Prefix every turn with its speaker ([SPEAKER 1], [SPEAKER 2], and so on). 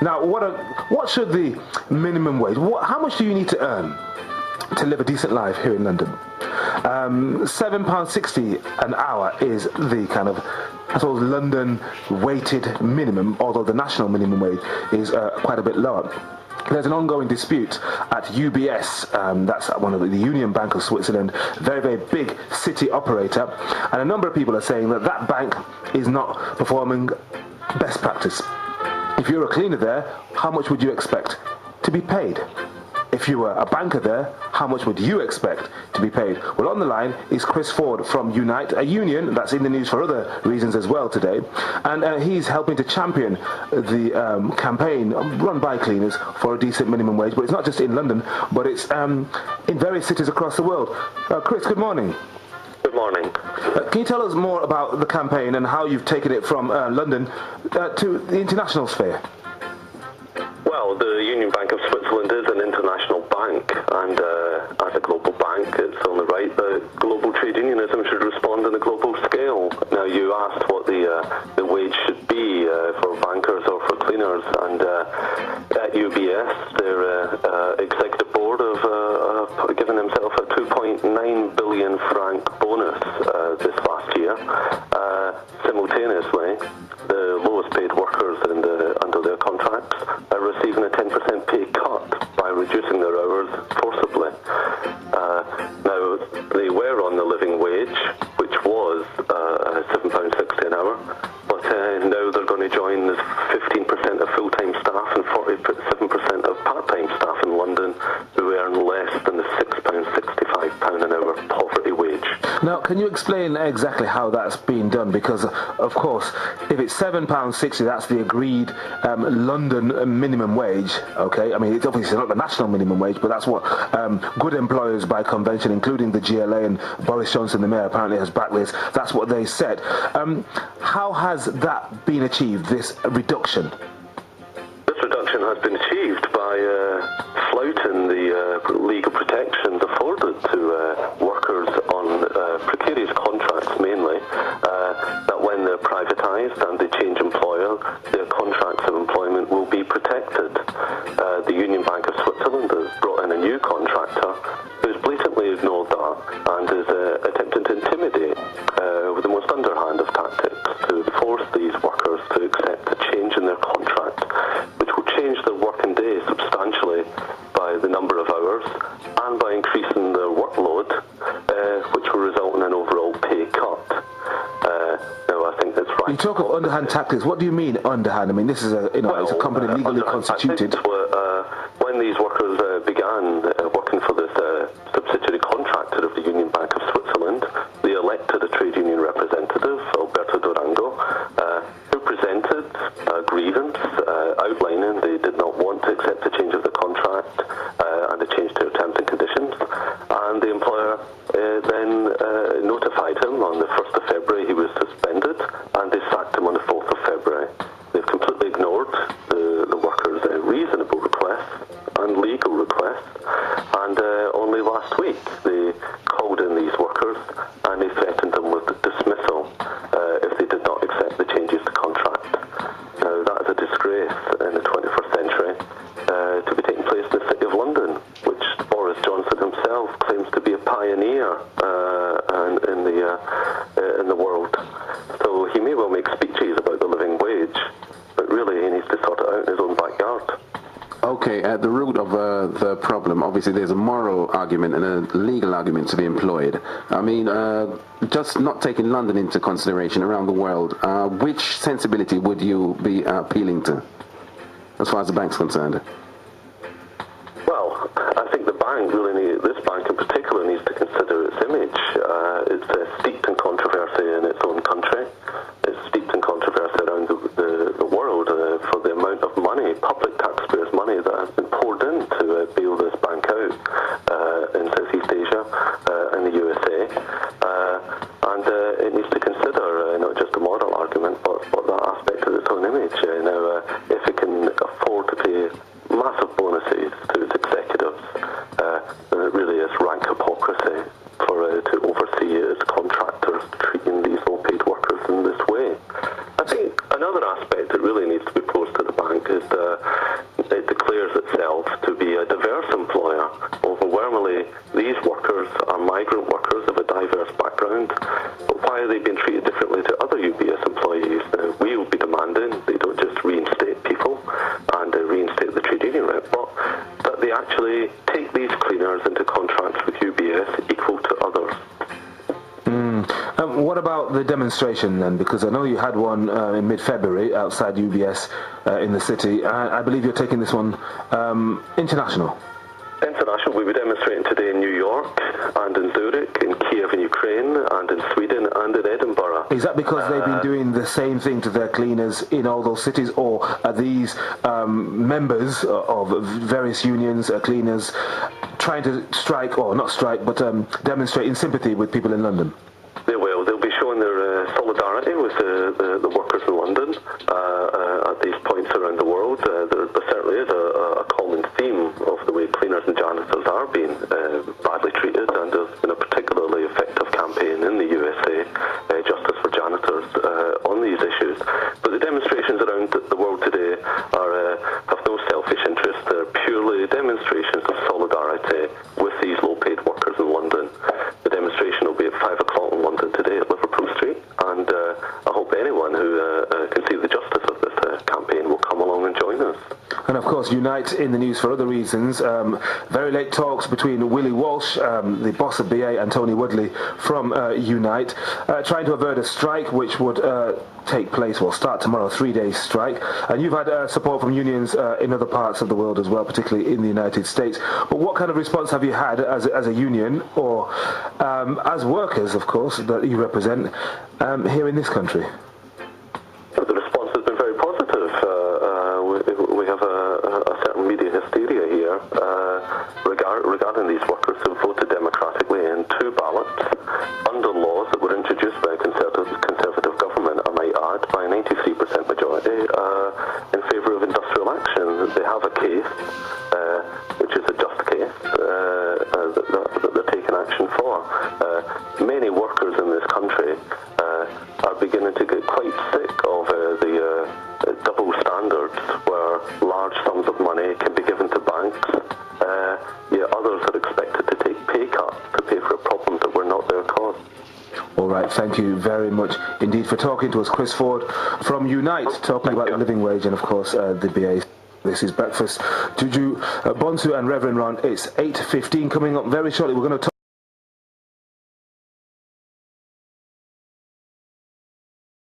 [SPEAKER 1] Now, what should the minimum wage? How much do you need to earn to live a decent life here in London? £7.60 an hour is the kind of, I suppose, London weighted minimum, although the national minimum wage is quite a bit lower. There's an ongoing dispute at UBS, that's one of the Union Bank of Switzerland, very, very big city operator, and a number of people are saying that that bank is not performing best practice. If you're a cleaner there, how much would you expect to be paid? If you were a banker there, how much would you expect to be paid? Well, on the line is Chris Ford from Unite, a union that's in the news for other reasons as well today. And he's helping to champion the campaign run by cleaners for a decent minimum wage. But it's not just in London, but it's in various cities across the world. Chris, good morning.
[SPEAKER 2] Good morning.
[SPEAKER 1] Can you tell us more about the campaign and how you've taken it from London to the international sphere?
[SPEAKER 2] Well, the Union Bank of Switzerland is an international bank, and as a global bank, it's only right that global trade unionism should respond on a global scale. Now, you asked what the wage should be for bankers or for cleaners, and at UBS, their executive board have given themselves a 2.9 billion franc bonus this last year. Simultaneously, the lowest paid workers under their contracts are receiving a 10% pay cut by reducing their hours forcibly. Now, they were on the living wage, which was £7.60 an hour, but now they're going to join the 15% of full-time staff and 47% of part-time staff in London who earn less than the £6.65 an hour poverty wage.
[SPEAKER 1] Now, can you explain exactly how that's being done? Because, of course, if it's £7.60, that's the agreed London minimum wage, okay? I mean, it's obviously not the national minimum wage, but that's what good employers by convention, including the GLA and Boris Johnson, the mayor, apparently has backed this. That's what they said. How has that been achieved, this reduction?
[SPEAKER 2] This reduction has been achieved by flouting the legal protections afforded to workers on precarious contracts mainly, that when they're privatised and they change employer, their contracts of employment will be protected. The Union Bank of Switzerland has brought in a new contractor who's blatantly ignored that and is attempting to intimidate with the most underhand of tactics to force these workers to accept a change in their contract, which will change their working day substantially by the number of hours and by increasing their workload, which will result in an overall pay cut. Now, I think that's right.
[SPEAKER 1] You talk of underhand tactics. What do you mean underhand? I mean, this is it's a company legally constituted.
[SPEAKER 2] When these workers began working for this subsidiary contractor of the Union Bank of Switzerland, they elected a trade union representative, Alberto Durango, who presented a grievance outlining they did not want to accept a change of the contract and a change to their terms and conditions. And the employer then notified him on the 1st of February he was suspended, and they sacked him on the 4th of February. They've completely ignored the workers' reasonable requests and legal requests, and only last week they called in these workers and they threatened them with dismissal if they did not accept the changes to contract. Now, that is a disgrace in the 21st century to be taking place in the City of London, which Boris Johnson himself claims to be a pioneer in the world. So he may well make speeches about the living wage, but really he needs to sort it out in his own backyard.
[SPEAKER 3] Okay, at the root of the problem, obviously there's a moral argument and a legal argument to be employed. I mean, just not taking London into consideration around the world, which sensibility would you be appealing to, as far as the bank's concerned?
[SPEAKER 2] Well, I think this bank in particular needs to consider its image. It's steeped in controversy in its own country. It's steeped in controversy around the world for the amount of money, public taxpayers' money, that has been poured in to bail this bank out in Southeast Asia and the USA. And it needs to consider not just the moral argument, but that aspect of its own image. Now, if it can afford to pay massive bonuses to its executives, then it really is rank hypocrisy to oversee its contractors treating these low-paid workers in this way. I think another aspect that really needs to be posed to the bank is declares itself to be a diverse employer. Overwhelmingly, these workers are migrant workers of a diverse background. But why are they being treated differently to other UBS employees? We will be demanding they don't just reinstate people and reinstate the trade union rep, but that they actually take these cleaners into contracts with UBS equal to others.
[SPEAKER 1] What about the demonstration then? Because I know you had one in mid-February outside UBS in the city. I believe you're taking this one international.
[SPEAKER 2] International. We'll be demonstrating today in New York and in Zurich, in Kiev in Ukraine, and in Sweden and in Edinburgh.
[SPEAKER 1] Is that because they've been doing the same thing to their cleaners in all those cities, or are these members of various unions, cleaners, trying to strike, or not strike, but demonstrate in sympathy with people in London?
[SPEAKER 2] They will. They'll be showing their solidarity with the workers in London at these points around the world. There certainly is a common theme of the way cleaners and janitors are being badly treated, and there's been a particularly effective campaign in the USA, Justice for Janitors, on these issues. But the demonstrations around the world today have no selfish interest. They're purely demonstrations of solidarity with these low-paid workers in London. The demonstration will be at 5 o'clock in London today at Liverpool Street, and I hope anyone who can see the justice of this campaign will come along and join us.
[SPEAKER 1] And of course, Unite in the news for other reasons. Very late talks between Willie Walsh, the boss of BA, and Tony Woodley from Unite, trying to avert a strike which would take place, start tomorrow, 3-day strike. And you've had support from unions in other parts of the world as well, particularly in the United States. But what kind of response have you had as a union, or as workers, of course, that you represent here in this country?
[SPEAKER 2] The response has been very positive. We have a certain media hysteria here regarding these workers who voted democratically in 2 ballots under laws that were introduced by a conservative government, I might add, by a 93% majority in favour of industrial action. They have a case, which is a just case, that they're taking action for. Many workers in this country are beginning to get quite sick of the double standards where large sums of money can be given to banks, yet others are expected to take pay cuts to pay for problems that were not their cause.
[SPEAKER 1] All right, thank you very much indeed for talking to us. Chris Ford from Unite, talking about the living wage and, of course, the BA. This is Breakfast. Juju, Bonsu and Reverend Ron, it's 8:15 coming up very shortly. We're going to talk